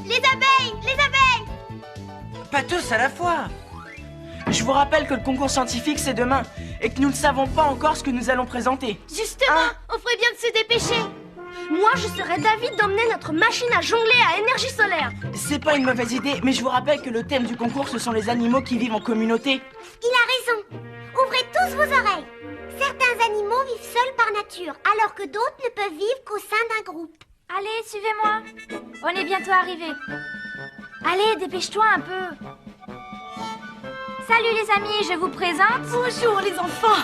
Les abeilles! Les abeilles! Pas tous à la fois. Je vous rappelle que le concours scientifique c'est demain et que nous ne savons pas encore ce que nous allons présenter. Justement, on ferait bien de se dépêcher. Moi, je serais d'avis d'emmener notre machine à jongler à énergie solaire. C'est pas une mauvaise idée, mais je vous rappelle que le thème du concours ce sont les animaux qui vivent en communauté. Il a raison. Ouvrez tous vos oreilles. Certains animaux vivent seuls par nature, alors que d'autres ne peuvent vivre qu'au sein d'un groupe. Allez, suivez-moi. On est bientôt arrivés. Allez, dépêche-toi un peu. Salut les amis, je vous présente... Bonjour les enfants.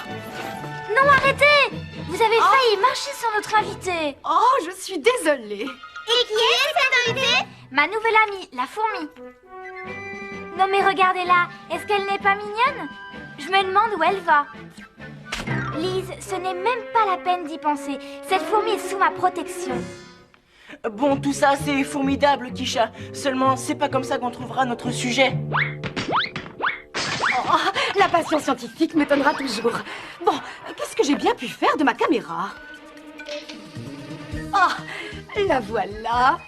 Non, arrêtez! Vous avez failli marcher sur notre invité. Oh, je suis désolée. Et qui est cet invité? Ma nouvelle amie, la fourmi. Non mais regardez-la, est-ce qu'elle n'est pas mignonne? Je me demande où elle va. Lise, ce n'est même pas la peine d'y penser. Cette fourmi est sous ma protection. Bon, tout ça c'est formidable, Kisha. Seulement, c'est pas comme ça qu'on trouvera notre sujet. Oh, la passion scientifique m'étonnera toujours. Bon, qu'est-ce que j'ai bien pu faire de ma caméra? Oh, la voilà.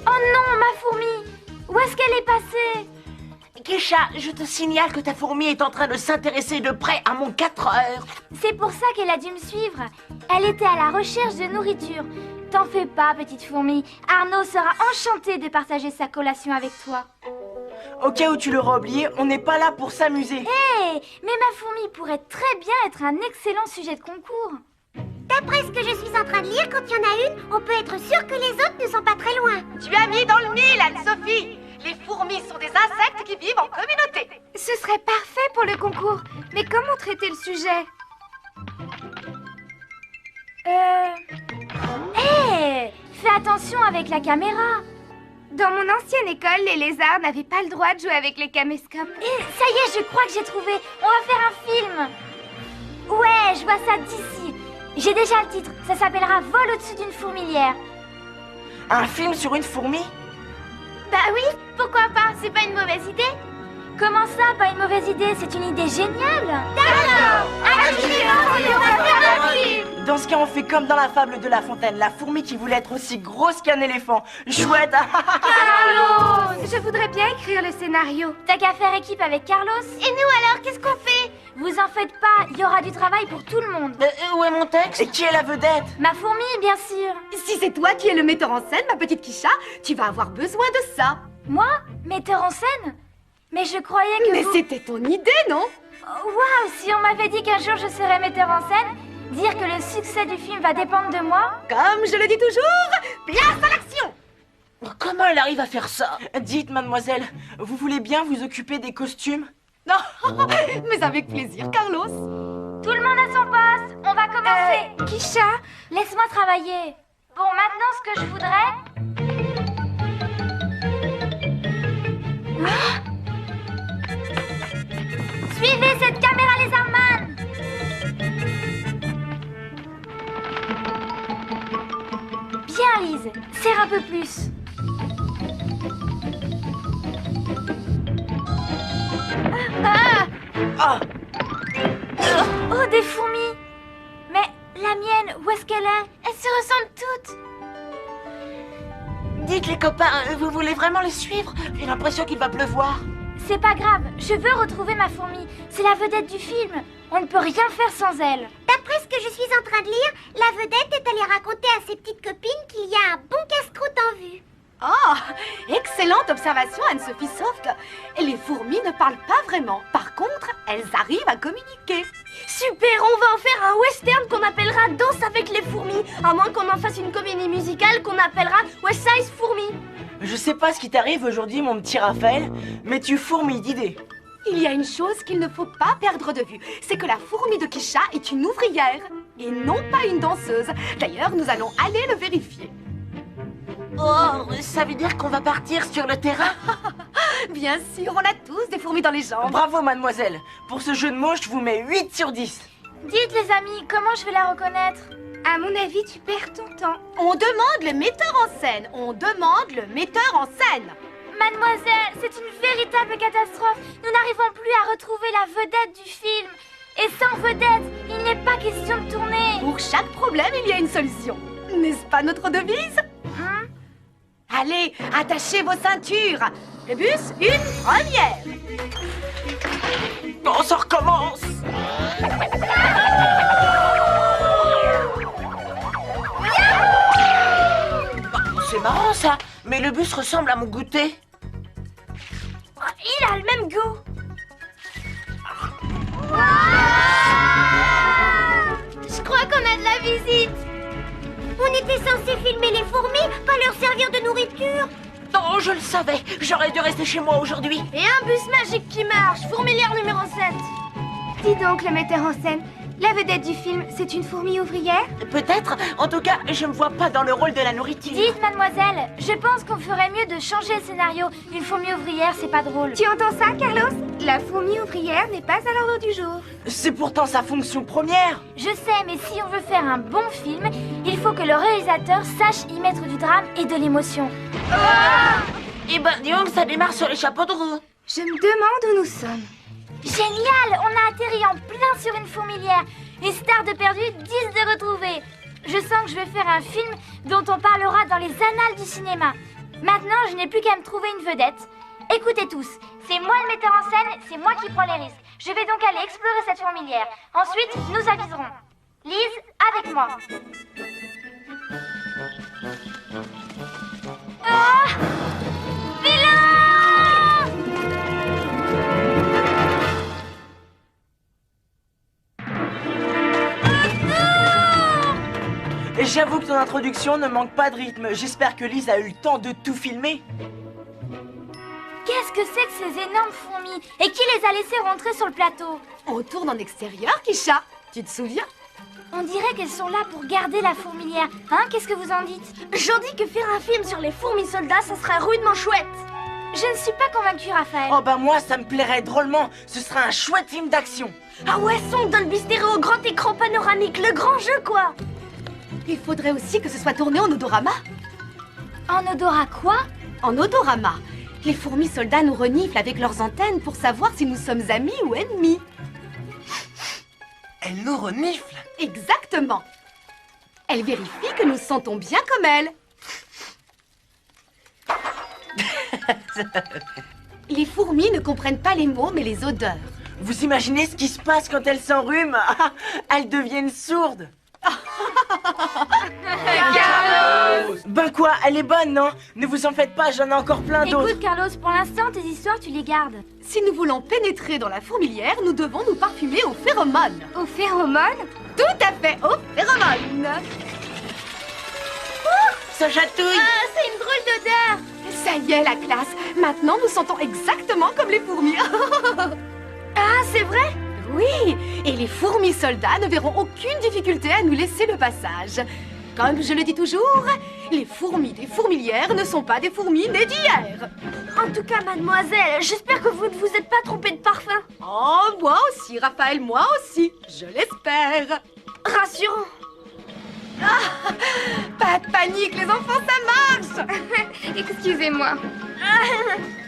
Oh non, ma fourmi! Où est-ce qu'elle est passée? Kisha, je te signale que ta fourmi est en train de s'intéresser de près à mon 4 heures. C'est pour ça qu'elle a dû me suivre. Elle était à la recherche de nourriture. T'en fais pas, petite fourmi. Arnaud sera enchanté de partager sa collation avec toi. Au cas où tu l'auras oublié, on n'est pas là pour s'amuser. Hé, mais ma fourmi pourrait très bien être un excellent sujet de concours. D'après ce que je suis en train de lire, quand il y en a une, on peut être sûr que les autres ne sont pas très loin. Tu as mis dans le mille, Anne-Sophie. Les fourmis sont des insectes qui vivent en communauté. Ce serait parfait pour le concours. Mais comment traiter le sujet? Hé, fais attention avec la caméra. Dans mon ancienne école, les lézards n'avaient pas le droit de jouer avec les caméscopes. Et ça y est, je crois que j'ai trouvé. On va faire un film. Ouais, je vois ça d'ici. J'ai déjà le titre. Ça s'appellera Vol au-dessus d'une fourmilière. Un film sur une fourmi? Bah oui, pourquoi pas? C'est pas une mauvaise idée. Comment ça, pas une mauvaise idée? C'est une idée géniale. D'accord. Allez, on va faire un film. Dans ce cas, on fait comme dans la fable de La Fontaine, la fourmi qui voulait être aussi grosse qu'un éléphant. Chouette. Carlos, je voudrais bien écrire le scénario. T'as qu'à faire équipe avec Carlos. Et nous alors, qu'est-ce qu'on fait? Vous en faites pas, il y aura du travail pour tout le monde. Où est mon texte? Et qui est la vedette? Ma fourmi, bien sûr. Si c'est toi qui es le metteur en scène, ma petite Kisha, tu vas avoir besoin de ça. Moi, metteur en scène? Mais je croyais que Mais vous... c'était ton idée, non? Waouh, si on m'avait dit qu'un jour je serais metteur en scène, dire que le succès du film va dépendre de moi. Comme je le dis toujours, place à l'action! Comment elle arrive à faire ça? Dites, mademoiselle, vous voulez bien vous occuper des costumes? Non, mais avec plaisir, Carlos. Tout le monde à son poste, on va commencer. Kisha, laisse-moi travailler. Bon, maintenant ce que je voudrais... Suivez cette caméra, les Arman. Bien, Lise, serre un peu plus. Oh, des fourmis. Mais la mienne, où est-ce qu'elle est? Elles se ressemblent toutes. Dites les copains, vous voulez vraiment les suivre? J'ai l'impression qu'il va pleuvoir. C'est pas grave, je veux retrouver ma fourmi. C'est la vedette du film. On ne peut rien faire sans elle. D'après ce que je suis en train de lire, la vedette est allée raconter à ses petites copines qu'il y a un bon casse-croûte en vue. Oh, excellente observation, Anne-Sophie Soft. Les fourmis ne parlent pas vraiment. Par contre, elles arrivent à communiquer. Super, on va en faire un western qu'on appellera Danse avec les fourmis. À moins qu'on en fasse une comédie musicale qu'on appellera West Side Fourmis. Je sais pas ce qui t'arrive aujourd'hui, mon petit Raphaël, mais tu fourmilles d'idées. Il y a une chose qu'il ne faut pas perdre de vue, c'est que la fourmi de Kisha est une ouvrière et non pas une danseuse. D'ailleurs, nous allons aller le vérifier. Oh, ça veut dire qu'on va partir sur le terrain? Bien sûr, on a tous des fourmis dans les jambes. Bravo, mademoiselle. Pour ce jeu de mots, je vous mets 8 sur 10. Dites les amis, comment je vais la reconnaître? À mon avis, tu perds ton temps. On demande le metteur en scène. On demande le metteur en scène. Mademoiselle, c'est une véritable catastrophe. Nous n'arrivons plus à retrouver la vedette du film. Et sans vedette, il n'est pas question de tourner. Pour chaque problème, il y a une solution. N'est-ce pas notre devise? Allez, attachez vos ceintures. Le bus, une première. On s'en recommence. C'est marrant ça, mais le bus ressemble à mon goûter. Il a le même goût. Je crois qu'on a de la visite. On était censé filmer les fourmis, pas leur servir de nourriture. Oh, je le savais, j'aurais dû rester chez moi aujourd'hui. Et un bus magique qui marche. Fourmilière numéro 7. Dis donc, le metteur en scène, la vedette du film, c'est une fourmi ouvrière? Peut-être, en tout cas, je me vois pas dans le rôle de la nourriture. Dites, mademoiselle, je pense qu'on ferait mieux de changer le scénario. Une fourmi ouvrière, c'est pas drôle. Tu entends ça, Carlos? La fourmi ouvrière n'est pas à l'ordre du jour. C'est pourtant sa fonction première. Je sais, mais si on veut faire un bon film, il faut que le réalisateur sache y mettre du drame et de l'émotion. Eh ben, dis donc, ça démarre sur les chapeaux de roue. Je me demande où nous sommes. Génial! On a atterri en plein sur une fourmilière. Une star de perdu, 10 de retrouvés. Je sens que je vais faire un film dont on parlera dans les annales du cinéma. Maintenant, je n'ai plus qu'à me trouver une vedette. Écoutez tous, c'est moi le metteur en scène, c'est moi qui prends les risques. Je vais donc aller explorer cette fourmilière. Ensuite, nous aviserons. Lise, avec moi. Ah! Vilain! Et j'avoue que ton introduction ne manque pas de rythme. J'espère que Lise a eu le temps de tout filmer. Qu'est-ce que c'est que ces énormes fourmis? Et qui les a laissées rentrer sur le plateau? On tourne en extérieur, Kisha. Tu te souviens? On dirait qu'elles sont là pour garder la fourmilière. Hein, qu'est-ce que vous en dites? J'en dis que faire un film sur les fourmis soldats, ça serait rudement chouette. Je ne suis pas convaincue, Raphaël. Oh bah moi, ça me plairait drôlement. Ce serait un chouette film d'action. Ah ouais, son Dolby Stéréo, grand écran panoramique, le grand jeu quoi. Il faudrait aussi que ce soit tourné en odorama. En odorat quoi? En odorama. Les fourmis soldats nous reniflent avec leurs antennes pour savoir si nous sommes amis ou ennemis. Elle nous renifle. Exactement. Elle vérifie que nous sentons bien comme elle. Les fourmis ne comprennent pas les mots, mais les odeurs. Vous imaginez ce qui se passe quand elles s'enrhument? Elles deviennent sourdes. Carlos! Ben quoi, elle est bonne, non? Ne vous en faites pas, j'en ai encore plein d'autres. Écoute, Carlos, pour l'instant, tes histoires, tu les gardes. Si nous voulons pénétrer dans la fourmilière, nous devons nous parfumer aux phéromones. Aux phéromones? Tout à fait, aux phéromones. Ça chatouille. Ah, c'est une drôle d'odeur. Ça y est, la classe. Maintenant, nous sentons exactement comme les fourmis. Ah, c'est vrai? Oui, et les fourmis soldats ne verront aucune difficulté à nous laisser le passage. Comme je le dis toujours, les fourmis des fourmilières ne sont pas des fourmis nées d'hier. En tout cas, mademoiselle, j'espère que vous ne vous êtes pas trompée de parfum. Oh, moi aussi, Raphaël, moi aussi. Je l'espère. Rassurant. Pas de panique, les enfants, ça marche. Excusez-moi.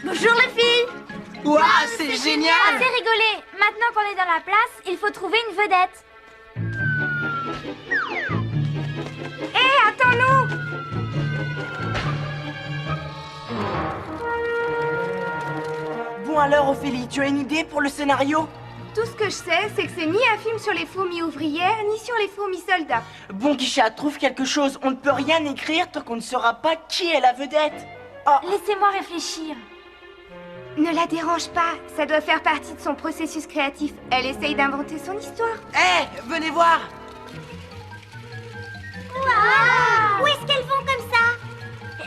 Bonjour les filles. Ouah, c'est génial. Assez rigolé. Maintenant qu'on est dans la place, il faut trouver une vedette. Hé, attends-nous! Bon alors, Ophélie, tu as une idée pour le scénario? Tout ce que je sais, c'est que c'est ni un film sur les fourmis ouvrières, ni sur les fourmis soldats. Bon, Kisha, trouve quelque chose. On ne peut rien écrire tant qu'on ne saura pas qui est la vedette. Oh, Laissez-moi réfléchir. Ne la dérange pas, ça doit faire partie de son processus créatif. Elle essaye d'inventer son histoire. hé, venez voir. Où est-ce qu'elles vont comme ça?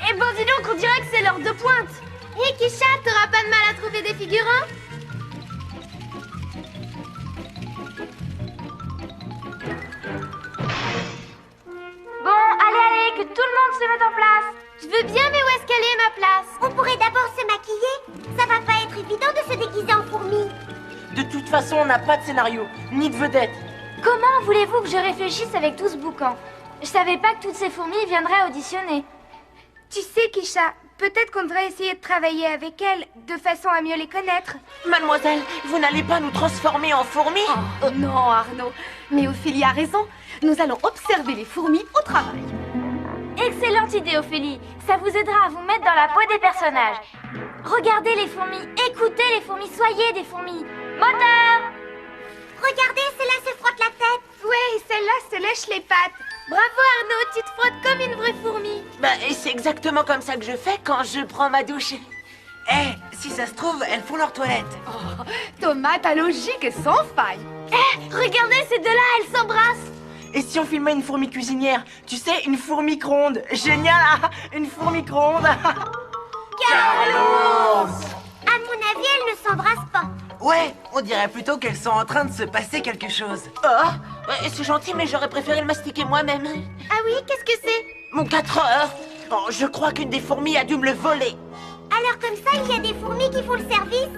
Eh ben dis donc, on dirait que c'est l'heure de pointe. Hé Kisha, t'auras pas de mal à trouver des figurants? Bon, allez, que tout le monde se mette en place. Je veux bien, mais où est-ce qu'elle est, ma place? On pourrait d'abord se maquiller. Ça va pas être évident de se déguiser en fourmi. De toute façon, on n'a pas de scénario, ni de vedette. Comment voulez-vous que je réfléchisse avec tout ce boucan? Je savais pas que toutes ces fourmis viendraient auditionner. Tu sais, Kisha, peut-être qu'on devrait essayer de travailler avec elles, de façon à mieux les connaître. Mademoiselle, vous n'allez pas nous transformer en fourmis? Oh non, Arnaud. Mais Ophélie a raison. Nous allons observer les fourmis au travail. Excellente idée, Ophélie. Ça vous aidera à vous mettre dans la peau des personnages. Regardez les fourmis, écoutez les fourmis, soyez des fourmis. Moteur! Regardez, celle-là se frotte la tête. Oui, celle-là se lèche les pattes. Bravo Arnaud, tu te frottes comme une vraie fourmi. Bah, et c'est exactement comme ça que je fais quand je prends ma douche. Eh, si ça se trouve, elles font leur toilette. Oh, Thomas, ta logique est sans faille. Regardez, ces deux-là, elles s'embrassent. Et si on filmait une fourmi cuisinière? Tu sais, une fourmi micro-ondes. Génial, ah, une fourmi micro-ondes. Carlos! À mon avis, elles ne s'embrassent pas. Ouais, on dirait plutôt qu'elles sont en train de se passer quelque chose. Oh, c'est gentil, mais j'aurais préféré le mastiquer moi-même. Ah oui, qu'est-ce que c'est? Mon 4 heures. Oh, je crois qu'une des fourmis a dû me le voler. Alors comme ça, il y a des fourmis qui font le service?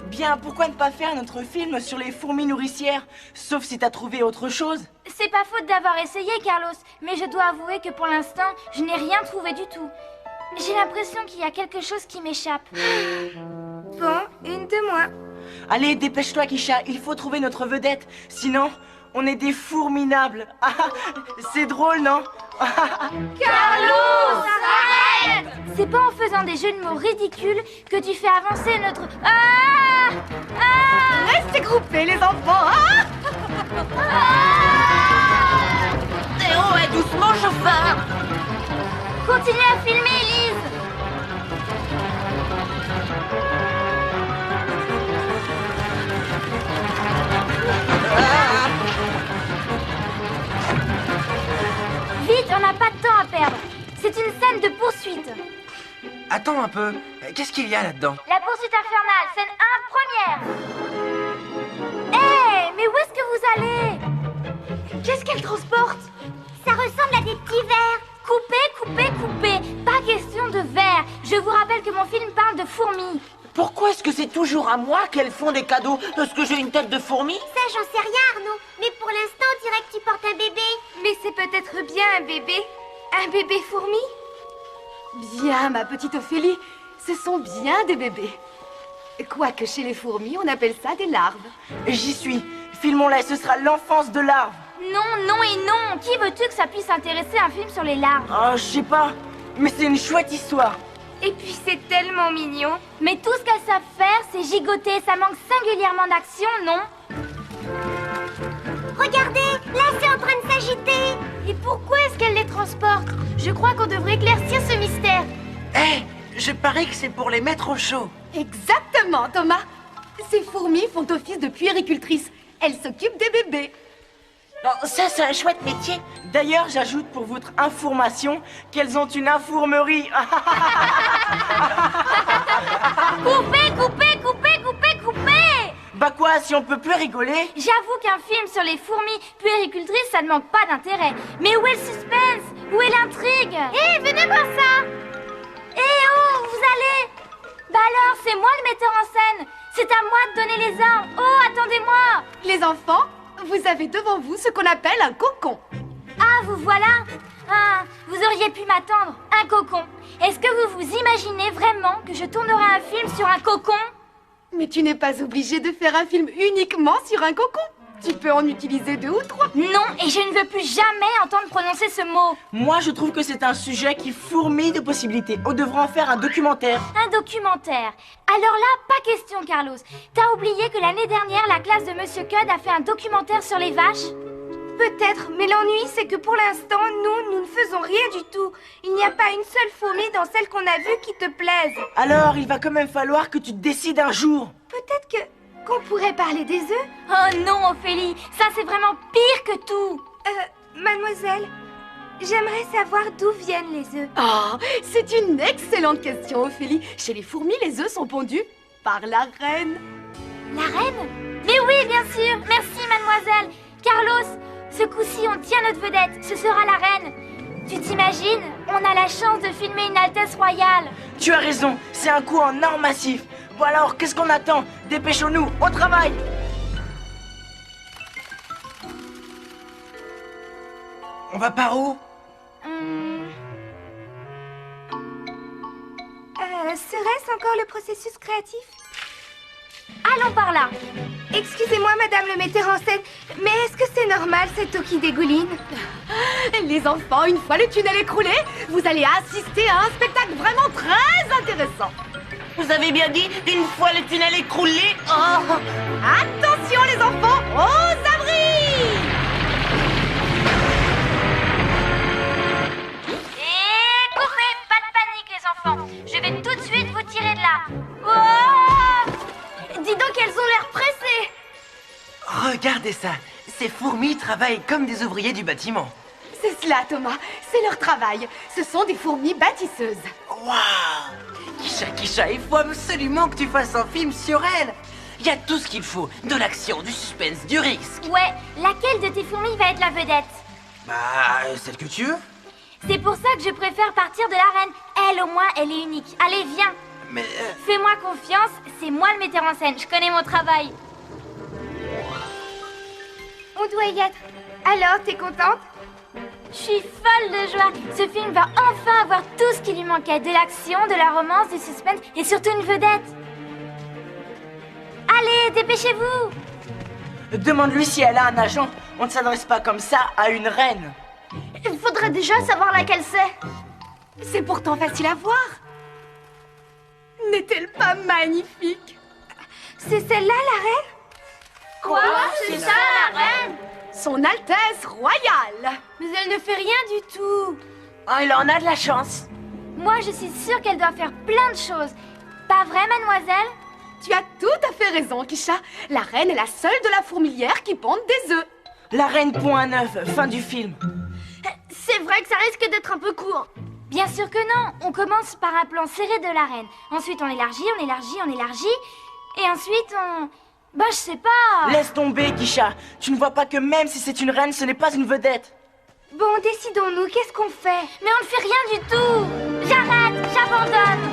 Bien, pourquoi ne pas faire notre film sur les fourmis nourricières? Sauf si t'as trouvé autre chose. C'est pas faute d'avoir essayé, Carlos, mais je dois avouer que pour l'instant, je n'ai rien trouvé du tout. J'ai l'impression qu'il y a quelque chose qui m'échappe. Bon, une de moins. Allez, dépêche-toi, Kisha, il faut trouver notre vedette. Sinon, on est des fourminables. Ah, c'est drôle, non? Carlos, arrête! C'est pas en faisant des jeux de mots ridicules que tu fais avancer notre... Ah! Ah! Restez groupés, les enfants. Ah! Eh oh, et doucement, chauffeur. Continue à filmer, Elise. Vite, on n'a pas de temps à perdre. C'est une scène de poursuite. Attends un peu, qu'est-ce qu'il y a là-dedans? La poursuite infernale, scène 1, première. Hé, mais où est-ce que vous allez? Qu'est-ce qu'elle transporte? Ça ressemble à des petits vers. Coupez, coupez, coupez. Pas question de verre. Je vous rappelle que mon film parle de fourmis. Pourquoi est-ce que c'est toujours à moi qu'elles font des cadeaux? Parce que j'ai une tête de fourmi? Ça, j'en sais rien, Arnaud. Mais pour l'instant, on dirait que tu portes un bébé. Mais c'est peut-être bien un bébé. Un bébé fourmi? Bien, ma petite Ophélie, ce sont bien des bébés. Quoique chez les fourmis, on appelle ça des larves. J'y suis. Filmons-les, ce sera l'enfance de larves. Non, non et non. Qui veux-tu que ça puisse intéresser un film sur les larves? Oh, je sais pas. Mais c'est une chouette histoire. Et puis c'est tellement mignon. Mais tout ce qu'elles savent faire, c'est gigoter. Ça manque singulièrement d'action, non? Regardez, là, c'est en train de s'agiter. Et pourquoi est-ce qu'elle les transporte? Je crois qu'on devrait éclaircir ce mystère. Eh, je parie que c'est pour les mettre au chaud. Exactement, Thomas. Ces fourmis font office de puéricultrices. Elles s'occupent des bébés. Non, ça, c'est un chouette métier. D'ailleurs, j'ajoute pour votre information qu'elles ont une informerie. Coupez, coupez, coupez, coupez, coupez! Bah quoi, si on peut plus rigoler? J'avoue qu'un film sur les fourmis puéricultrices, ça ne manque pas d'intérêt. Mais où est le suspense? Où est l'intrigue? Hé, venez voir ça! Eh oh, vous allez? Bah alors, c'est moi le metteur en scène. C'est à moi de donner les armes. Oh, attendez-moi! Les enfants, vous avez devant vous ce qu'on appelle un cocon. Ah, vous voilà? Ah, vous auriez pu m'attendre. Un cocon. Est-ce que vous vous imaginez vraiment que je tournerai un film sur un cocon? Mais tu n'es pas obligé de faire un film uniquement sur un cocon. Tu peux en utiliser 2 ou 3. Non, et je ne veux plus jamais entendre prononcer ce mot. Moi, je trouve que c'est un sujet qui fourmille de possibilités. On devrait en faire un documentaire. Un documentaire. Alors là, pas question, Carlos. T'as oublié que l'année dernière, la classe de Monsieur Cud a fait un documentaire sur les vaches? Peut-être, mais l'ennui, c'est que pour l'instant, nous ne faisons rien du tout. Il n'y a pas une seule fourmi dans celle qu'on a vue qui te plaise. Alors, il va quand même falloir que tu te décides un jour. Peut-être qu'on pourrait parler des œufs? Oh non, Ophélie, ça c'est vraiment pire que tout. Mademoiselle, j'aimerais savoir d'où viennent les œufs. Oh, c'est une excellente question, Ophélie. Chez les fourmis, les œufs sont pondus par la reine. La reine? Mais oui, bien sûr. Merci, mademoiselle. Carlos, ce coup-ci, on tient notre vedette. Ce sera la reine. Tu t'imagines? On a la chance de filmer une Altesse royale. Tu as raison, c'est un coup en or massif. Bon alors, qu'est-ce qu'on attend? Dépêchons-nous, au travail! On va par où? Serait-ce encore le processus créatif? Allons par là. Excusez-moi, madame le metteur en scène, mais est-ce que c'est normal cette eau qui dégouline? Les enfants, une fois le tunnel écroulé, vous allez assister à un spectacle vraiment très intéressant. Vous avez bien dit, une fois le tunnel écroulé. Oh. Attention les enfants, aux abris! Et courez, pas de panique les enfants. Je vais tout de suite vous tirer de là. Oh! Dis donc, elles ont l'air pressées. Regardez ça. Ces fourmis travaillent comme des ouvriers du bâtiment. C'est cela, Thomas. C'est leur travail. Ce sont des fourmis bâtisseuses. Waouh! Kisha, il faut absolument que tu fasses un film sur elles. Il y a tout ce qu'il faut. De l'action, du suspense, du risque. Ouais, laquelle de tes fourmis va être la vedette? Bah, celle que tu veux. C'est pour ça que je préfère partir de la reine. Elle, au moins, elle est unique. Allez, viens. Mais... Fais-moi confiance, c'est moi le metteur en scène. Je connais mon travail. On doit y être. Alors, t'es contente? Je suis folle de joie. Ce film va enfin avoir tout ce qui lui manquait. De l'action, de la romance, du suspense et surtout une vedette. Allez, dépêchez-vous. Demande-lui si elle a un agent. On ne s'adresse pas comme ça à une reine. Il faudrait déjà savoir laquelle c'est. C'est pourtant facile à voir. N'est-elle pas magnifique? C'est celle-là, la reine? Quoi? C'est ça, la reine? Son Altesse royale. Mais elle ne fait rien du tout. Oh, il en a de la chance. Moi, je suis sûre qu'elle doit faire plein de choses. Pas vrai, mademoiselle? Tu as tout à fait raison, Kisha. La reine est la seule de la fourmilière qui pond des œufs. La reine pond un œuf, fin du film. C'est vrai que ça risque d'être un peu court. Bien sûr que non. On commence par un plan serré de la reine. Ensuite, on élargit, on élargit, on élargit. Et ensuite, on... Bah, je sais pas. Laisse tomber, Kisha. Tu ne vois pas que même si c'est une reine, ce n'est pas une vedette. Bon, décidons-nous, qu'est-ce qu'on fait? Mais on ne fait rien du tout. J'arrête, j'abandonne.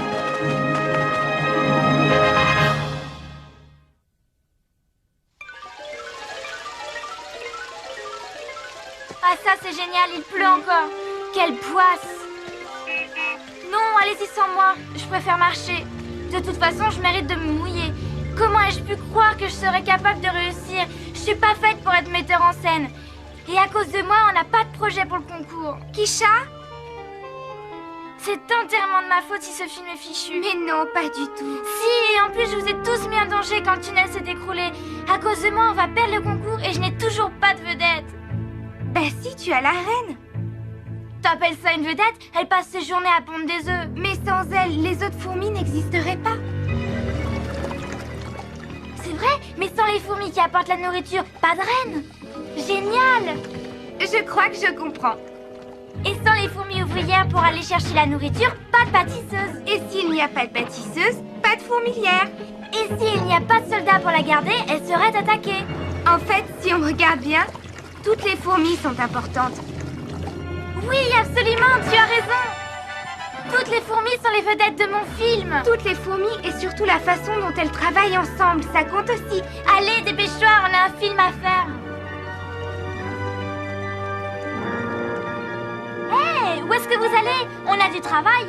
Ah, ça, c'est génial, il pleut encore. Quelle poisse. Non, allez-y sans moi. Je préfère marcher. De toute façon, je mérite de me mouiller. Comment ai-je pu croire que je serais capable de réussir? Je suis pas faite pour être metteur en scène. Et à cause de moi, on n'a pas de projet pour le concours. Kisha? C'est entièrement de ma faute si ce film est fichu. Mais non, pas du tout. Si, et en plus, je vous ai tous mis en danger quand le tunnel s'est écroulé. À cause de moi, on va perdre le concours et je n'ai toujours pas de vedette. Bah si, tu as la reine. T'appelles ça une vedette? Elle passe ses journées à pondre des œufs. Mais sans elle, les autres fourmis n'existeraient pas. C'est vrai, mais sans les fourmis qui apportent la nourriture, pas de reine. Génial! Je crois que je comprends. Et sans les fourmis ouvrières pour aller chercher la nourriture, pas de bâtisseuse. Et s'il n'y a pas de bâtisseuse, pas de fourmilière. Et s'il n'y a pas de soldats pour la garder, elle serait attaquée. En fait, si on regarde bien, toutes les fourmis sont importantes. Oui, absolument, tu as raison. Toutes les fourmis sont les vedettes de mon film. Toutes les fourmis et surtout la façon dont elles travaillent ensemble, ça compte aussi. Allez, dépêche-toi, on a un film à faire. Hé, où est-ce que vous allez? On a du travail.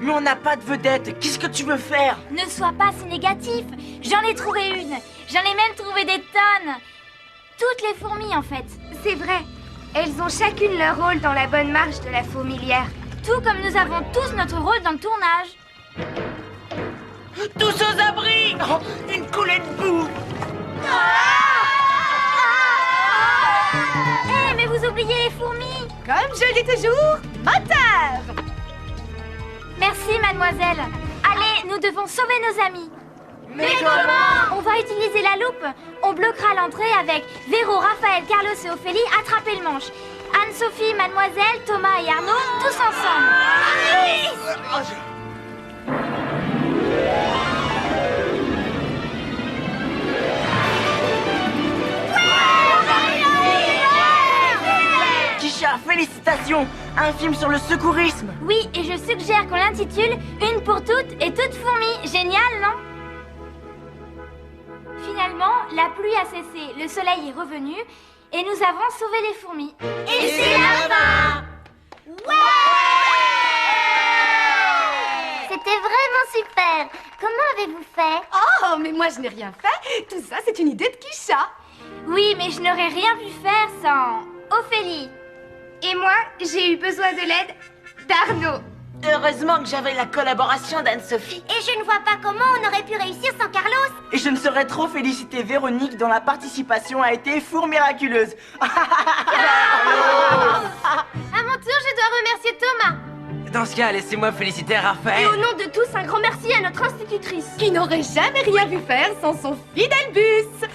Mais on n'a pas de vedette. Qu'est-ce que tu veux faire? Ne sois pas si négatif. J'en ai trouvé une. J'en ai même trouvé des tonnes. Toutes les fourmis, en fait. C'est vrai. Elles ont chacune leur rôle dans la bonne marche de la fourmilière. Tout comme nous avons tous notre rôle dans le tournage. Tous aux abris. Oh, une coulée de boue. Hé, mais vous oubliez les fourmis. Comme je le dis toujours, moteur! Merci, mademoiselle. Allez, nous devons sauver nos amis. Mais comment? On va utiliser la loupe. On bloquera l'entrée avec Véro, Raphaël, Carlos et Ophélie. Attrapez le manche. Anne-Sophie, mademoiselle, Thomas et Arnaud, tous ensemble. Kisha, félicitations! Un film sur le secourisme! Oui, et je suggère qu'on l'intitule Une pour toutes et toutes fourmis. Génial, non? Finalement, la pluie a cessé, le soleil est revenu et nous avons sauvé les fourmis. Et c'est la fin! C'était vraiment super. Comment avez-vous fait? Oh, Oh, mais moi je n'ai rien fait. Tout ça, c'est une idée de Kisha. Oui, mais je n'aurais rien pu faire sans Ophélie. Et moi, j'ai eu besoin de l'aide d'Arnaud. Heureusement que j'avais la collaboration d'Anne-Sophie. Et je ne vois pas comment on aurait pu réussir sans Carlos. Et je ne saurais trop féliciter Véronique dont la participation a été four miraculeuse. À mon tour, je dois remercier Thomas. Dans ce cas, laissez-moi féliciter Et Raphaël. au nom de tous, un grand merci à notre institutrice. Qui n'aurait jamais rien vu faire sans son fidèle bus.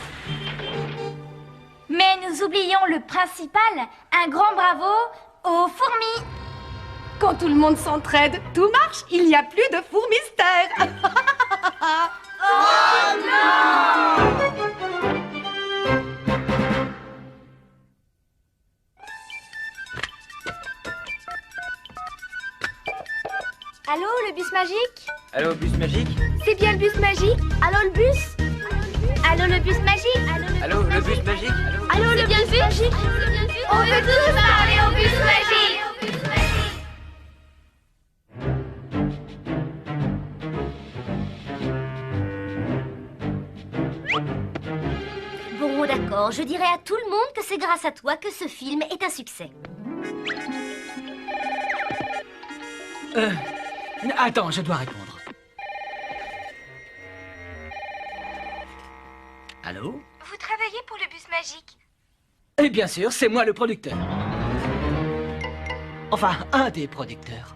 Mais nous oublions le principal. Un grand bravo aux fourmis. Quand tout le monde s'entraide, tout marche. Il n'y a plus de four mystère. Allô, le bus magique? Allô, bus magique? C'est bien le bus magique? Allô, le bus? Allô, le bus magique? Allô, le bus magique? Allô, le bus magique? On veut tous parler au bus magique! Bon, d'accord, je dirai à tout le monde que c'est grâce à toi que ce film est un succès. Attends, je dois répondre. Allô? Vous travaillez pour le bus magique? Et bien sûr, c'est moi le producteur. Enfin, un des producteurs.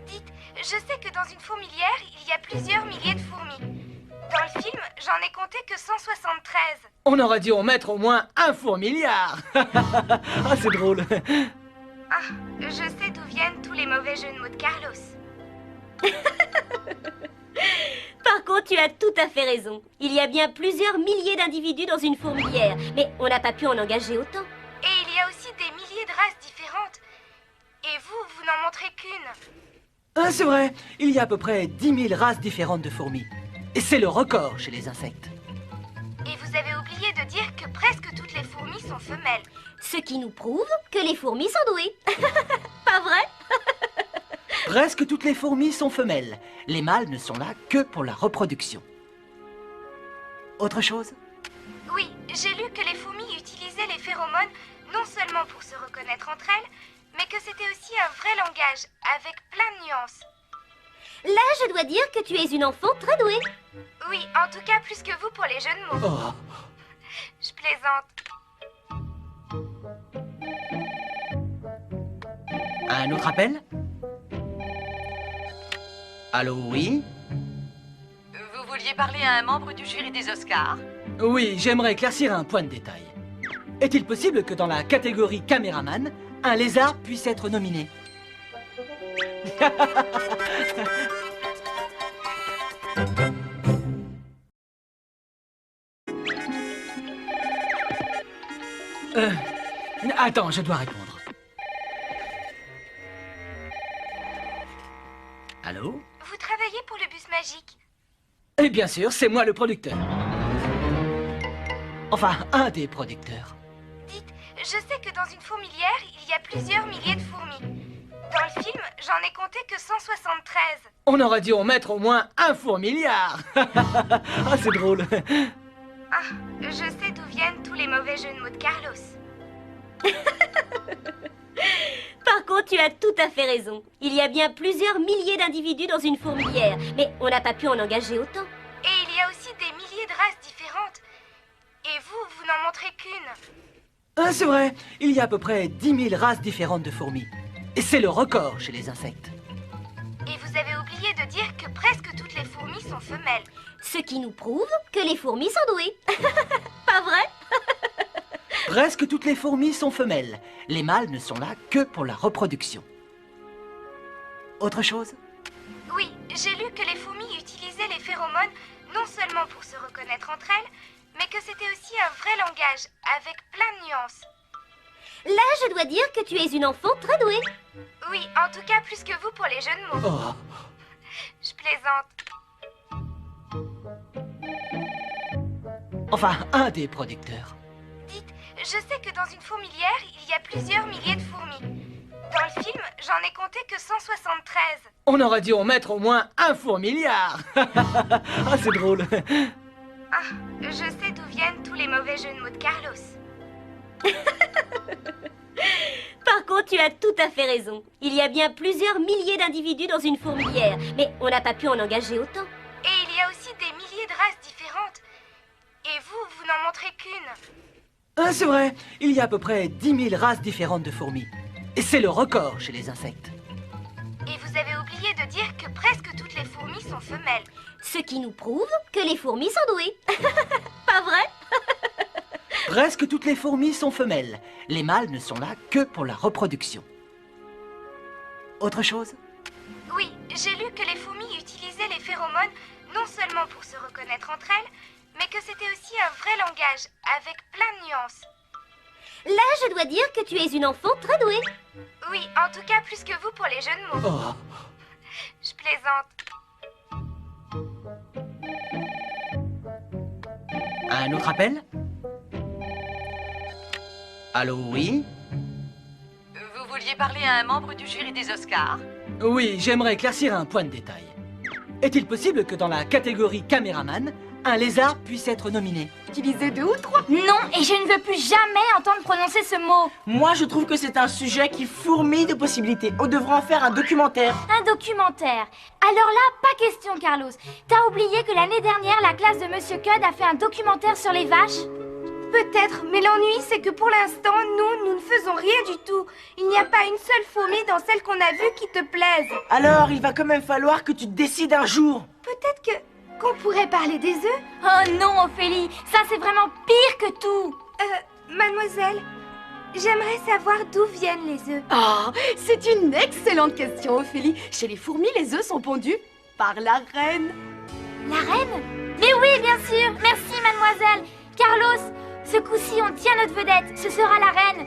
Dites, je sais que dans une fourmilière, il y a plusieurs milliers de fourmis. Dans le film, j'en ai compté que 173. On aurait dû en mettre au moins un fourmiliard. Ah, c'est drôle. Ah, je sais d'où viennent tous les mauvais jeux de mots de Carlos. Par contre, tu as tout à fait raison. Il y a bien plusieurs milliers d'individus dans une fourmilière, mais on n'a pas pu en engager autant. Et il y a aussi des milliers de races différentes. Et vous, vous n'en montrez qu'une. Ah, c'est vrai, il y a à peu près 10 000 races différentes de fourmis. Et c'est le record chez les insectes. Et vous avez oublié de dire que presque toutes les fourmis sont femelles. Ce qui nous prouve que les fourmis sont douées. Pas vrai? Presque toutes les fourmis sont femelles. Les mâles ne sont là que pour la reproduction. Autre chose? Oui, j'ai lu que les fourmis utilisaient les phéromones non seulement pour se reconnaître entre elles, mais que c'était aussi un vrai langage, avec plein de nuances. Là, je dois dire que tu es une enfant très douée. Oui, en tout cas plus que vous pour les jeux de mots. Oh, Je plaisante. un autre appel? Allô, oui? Vous vouliez parler à un membre du jury des Oscars? Oui, j'aimerais éclaircir un point de détail. Est-il possible que dans la catégorie caméraman, un lézard puisse être nominé? Attends, je dois répondre. Allô? Vous travaillez pour le bus magique? Et bien sûr, c'est moi le producteur. Enfin, un des producteurs. Dites, je sais que dans une fourmilière, il y a plusieurs milliers de fourmis. Dans le film, j'en ai compté que 173. On aurait dû en mettre au moins un fourmiliard. Ah, c'est drôle. Ah, je sais d'où viennent tous les mauvais jeux de mots de Carlos. Par contre, tu as tout à fait raison. Il y a bien plusieurs milliers d'individus dans une fourmilière, mais on n'a pas pu en engager autant. Et il y a aussi des milliers de races différentes. Et vous, vous n'en montrez qu'une. Ah, c'est vrai, il y a à peu près 10 000 races différentes de fourmis. Et c'est le record chez les insectes. Et vous avez oublié de dire que presque toutes les fourmis sont femelles. Ce qui nous prouve que les fourmis sont douées. Pas vrai? Presque toutes les fourmis sont femelles. Les mâles ne sont là que pour la reproduction. Autre chose? Oui, j'ai lu que les fourmis utilisaient les phéromones non seulement pour se reconnaître entre elles, mais que c'était aussi un vrai langage, avec plein de nuances. Là, je dois dire que tu es une enfant très douée. Oui, en tout cas plus que vous pour les jeux de mots. Oh, Je plaisante. enfin, un des producteurs. Dites, je sais que dans une fourmilière, il y a plusieurs milliers de fourmis. Dans le film, j'en ai compté que 173. On aurait dû en mettre au moins un fourmiliard. Ah, c'est drôle. Ah, je sais d'où viennent tous les mauvais jeux de mots de Carlos. Par contre, tu as tout à fait raison. Il y a bien plusieurs milliers d'individus dans une fourmilière, mais on n'a pas pu en engager autant. Et il y a aussi des milliers de races différentes. Et vous n'en montrez qu'une. Ah, c'est vrai, il y a à peu près 10 000 races différentes de fourmis. Et c'est le record chez les insectes. Et vous avez oublié de dire que presque toutes les fourmis sont femelles. Ce qui nous prouve que les fourmis sont douées. Pas vrai? Presque toutes les fourmis sont femelles. Les mâles ne sont là que pour la reproduction. Autre chose? Oui, j'ai lu que les fourmis utilisaient les phéromones non seulement pour se reconnaître entre elles, mais que c'était aussi un vrai langage, avec plein de nuances. Là, je dois dire que tu es une enfant très douée. Oui, en tout cas plus que vous pour les jeux de mots. Oh. Je plaisante. Un autre appel? Allô, oui? Vous vouliez parler à un membre du jury des Oscars? Oui, j'aimerais éclaircir un point de détail. Est-il possible que dans la catégorie caméraman, un lézard puisse être nominé? Utiliser 2 ou 3. Non, et je ne veux plus jamais entendre prononcer ce mot. Moi, je trouve que c'est un sujet qui fourmille de possibilités. On devrait en faire un documentaire. Un documentaire. Alors là, pas question, Carlos. T'as oublié que l'année dernière, la classe de Monsieur Cud a fait un documentaire sur les vaches? Peut-être, mais l'ennui, c'est que pour l'instant, nous ne faisons rien du tout. Il n'y a pas une seule fourmi dans celle qu'on a vue qui te plaise. Alors, il va quand même falloir que tu te décides un jour. Peut-être qu'on pourrait parler des œufs? Oh non, Ophélie, ça c'est vraiment pire que tout. Mademoiselle, j'aimerais savoir d'où viennent les œufs. Oh, c'est une excellente question, Ophélie. Chez les fourmis, les œufs sont pondus par la reine. La reine? Mais oui, bien sûr. Merci, mademoiselle. Carlos, ce coup-ci, on tient notre vedette. Ce sera la reine.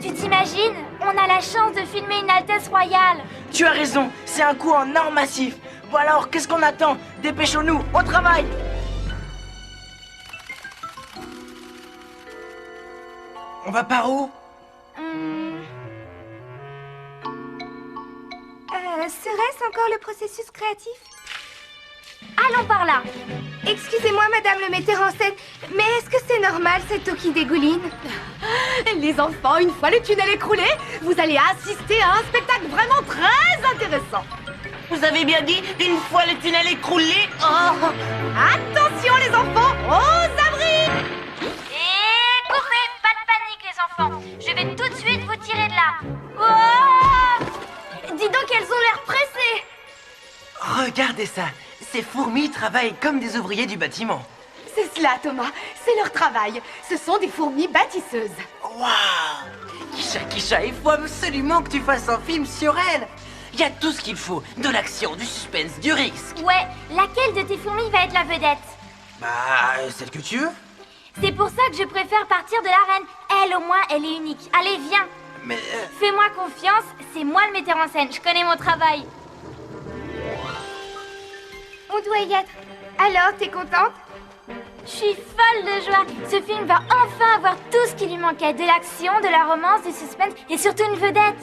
Tu t'imagines? On a la chance de filmer une Altesse royale. Tu as raison, c'est un coup en or massif. Bon alors, qu'est-ce qu'on attend? Dépêchons-nous, au travail! On va par où? Serait-ce encore le processus créatif? Allons par là. Excusez-moi, madame le metteur en scène, mais est-ce que c'est normal cette eau qui dégouline? Les enfants, une fois le tunnel écroulé, vous allez assister à un spectacle vraiment très intéressant. Vous avez bien dit, une fois le tunnel écroulé. Oh. Attention les enfants, aux abris! Et courez, pas de panique les enfants. Je vais tout de suite vous tirer de là. Oh! Dis donc, elles ont l'air pressées. Regardez ça. Ces fourmis travaillent comme des ouvriers du bâtiment. C'est cela, Thomas. C'est leur travail. Ce sont des fourmis bâtisseuses. Waouh! Kisha, il faut absolument que tu fasses un film sur elle. Il y a tout ce qu'il faut. De l'action, du suspense, du risque. Ouais, laquelle de tes fourmis va être la vedette? Bah, celle que tu veux. C'est pour ça que je préfère partir de la reine. Elle, au moins, elle est unique. Allez, viens. Mais... Fais-moi confiance, c'est moi le metteur en scène. Je connais mon travail. On doit y être. Alors, t'es contente? Je suis folle de joie. Ce film va enfin avoir tout ce qui lui manquait. De l'action, de la romance, du suspense et surtout une vedette.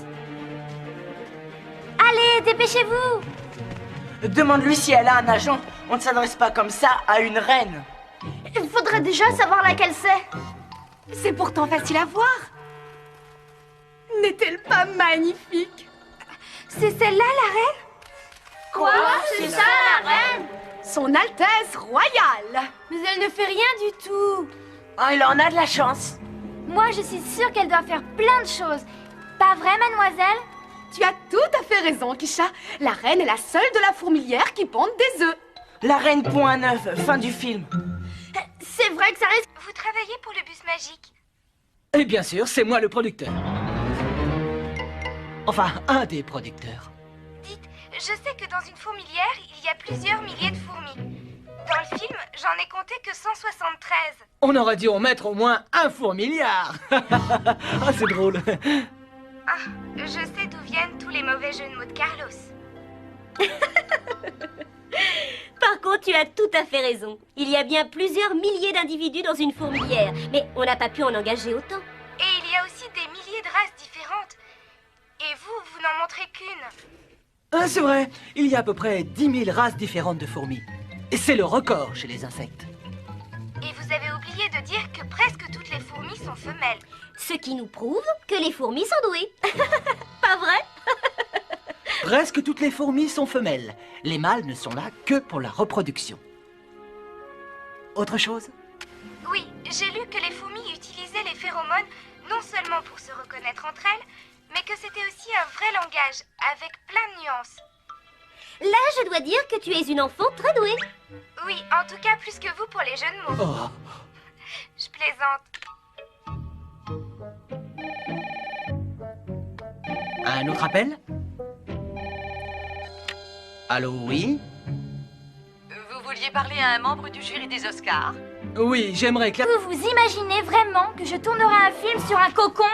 Allez, dépêchez-vous. Demande-lui si elle a un agent. On ne s'adresse pas comme ça à une reine. Il faudrait déjà savoir laquelle c'est. C'est pourtant facile à voir. N'est-elle pas magnifique? C'est celle-là, la reine? Quoi? C'est ça, la reine? Son Altesse royale. Mais elle ne fait rien du tout. Oh, il en a de la chance. Moi, je suis sûre qu'elle doit faire plein de choses. Pas vrai, mademoiselle? Tu as tout à fait raison, Kisha. La reine est la seule de la fourmilière qui ponde des œufs. La reine pond un œuf, fin du film. C'est vrai que ça risque... Vous travaillez pour le bus magique? Et bien sûr, c'est moi le producteur. Enfin, un des producteurs. Dites, je sais que dans une fourmilière, il y a plusieurs milliers de fourmis. Dans le film, j'en ai compté que 173. On aurait dû en mettre au moins un fourmiliard. Ah, c'est drôle. Ah, je sais d'où viennent tous les mauvais jeux de mots de Carlos. Par contre, tu as tout à fait raison. Il y a bien plusieurs milliers d'individus dans une fourmilière, mais on n'a pas pu en engager autant. Et il y a aussi des milliers de races différentes. Et vous n'en montrez qu'une. Ah, c'est vrai, il y a à peu près 10 000 races différentes de fourmis. Et c'est le record chez les insectes. femelles. Ce qui nous prouve que les fourmis sont douées. Pas vrai? Presque toutes les fourmis sont femelles. Les mâles ne sont là que pour la reproduction. Autre chose? Oui, j'ai lu que les fourmis utilisaient les phéromones non seulement pour se reconnaître entre elles, mais que c'était aussi un vrai langage, avec plein de nuances. Là, je dois dire que tu es une enfant très douée. Oui, en tout cas plus que vous pour les jeux de mots. Oh. Je plaisante. Un autre appel? Allô, oui? Vous vouliez parler à un membre du jury des Oscars? Oui, j'aimerais que... Vous vous imaginez vraiment que je tournerai un film sur un cocon?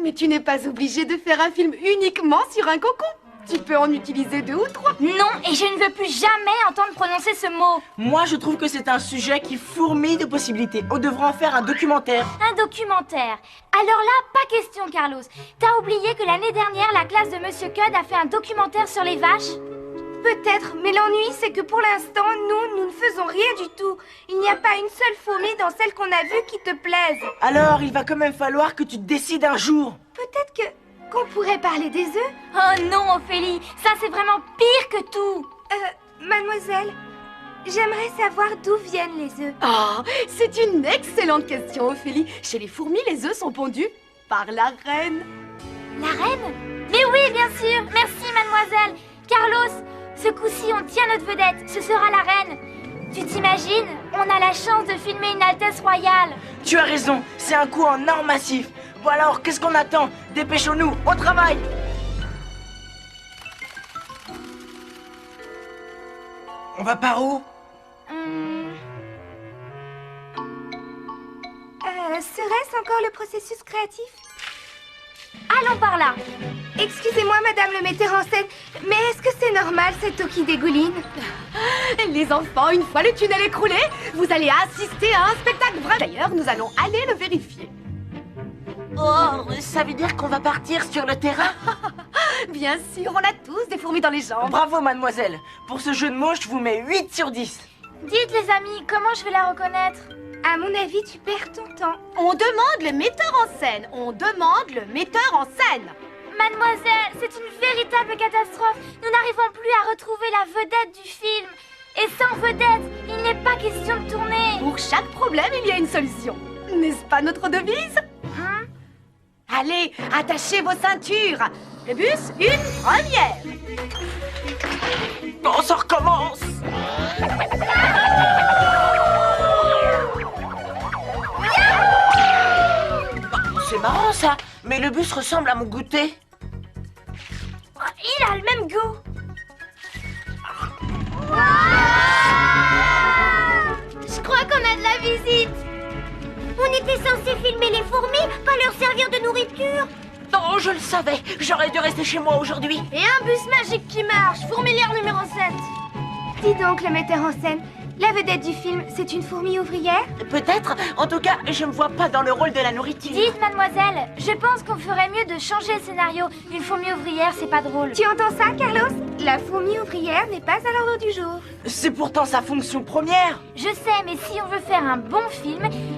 Mais tu n'es pas obligé de faire un film uniquement sur un cocon. Tu peux en utiliser 2 ou 3. Non, et je ne veux plus jamais entendre prononcer ce mot. Moi, je trouve que c'est un sujet qui fourmille de possibilités. On devrait en faire un documentaire. Un documentaire. Alors là, pas question, Carlos. T'as oublié que l'année dernière, la classe de Monsieur Cud a fait un documentaire sur les vaches? Peut-être, mais l'ennui, c'est que pour l'instant, nous ne faisons rien du tout. Il n'y a pas une seule fourmi dans celle qu'on a vue qui te plaise. Alors, il va quand même falloir que tu te décides un jour. Peut-être qu'on pourrait parler des œufs? Oh non, Ophélie, ça c'est vraiment pire que tout. Mademoiselle, j'aimerais savoir d'où viennent les œufs. Oh, c'est une excellente question, Ophélie. Chez les fourmis, les œufs sont pondus par la reine. La reine? Mais oui, bien sûr. Merci, mademoiselle. Carlos, ce coup-ci, on tient notre vedette. Ce sera la reine. Tu t'imagines? On a la chance de filmer une Altesse royale. Tu as raison, c'est un coup en or massif. Bon alors, qu'est-ce qu'on attend? Dépêchons-nous, au travail! On va par où? Serait-ce encore le processus créatif? Allons par là. Excusez-moi, madame le metteur en scène, mais est-ce que c'est normal cette eau qui dégouline? Les enfants, une fois le tunnel écroulé, vous allez assister à un spectacle vrai. D'ailleurs, nous allons aller le vérifier. Oh, ça veut dire qu'on va partir sur le terrain? Bien sûr, on a tous des fourmis dans les jambes. Bravo, mademoiselle. Pour ce jeu de mots, je vous mets 8 sur 10. Dites, les amis, comment je vais la reconnaître? À mon avis, tu perds ton temps. On demande le metteur en scène. On demande le metteur en scène. Mademoiselle, c'est une véritable catastrophe. Nous n'arrivons plus à retrouver la vedette du film. Et sans vedette, il n'est pas question de tourner. Pour chaque problème, il y a une solution. N'est-ce pas notre devise? Allez, attachez vos ceintures. Le bus, une première. Bon, ça recommence. C'est marrant ça, mais le bus ressemble à mon goûter. Il a le même goût. Je crois qu'on a de la visite. On était censé filmer les fourmis, pas leur servir de nourriture. Oh, je le savais. J'aurais dû rester chez moi aujourd'hui. Et un bus magique qui marche, fourmilière numéro 7. Dis donc, le metteur en scène, la vedette du film, c'est une fourmi ouvrière? Peut-être. En tout cas, je me vois pas dans le rôle de la nourriture. Dites, mademoiselle, je pense qu'on ferait mieux de changer le scénario. Une fourmi ouvrière, c'est pas drôle. Tu entends ça, Carlos? La fourmi ouvrière n'est pas à l'ordre du jour. C'est pourtant sa fonction première. Je sais, mais si on veut faire un bon film,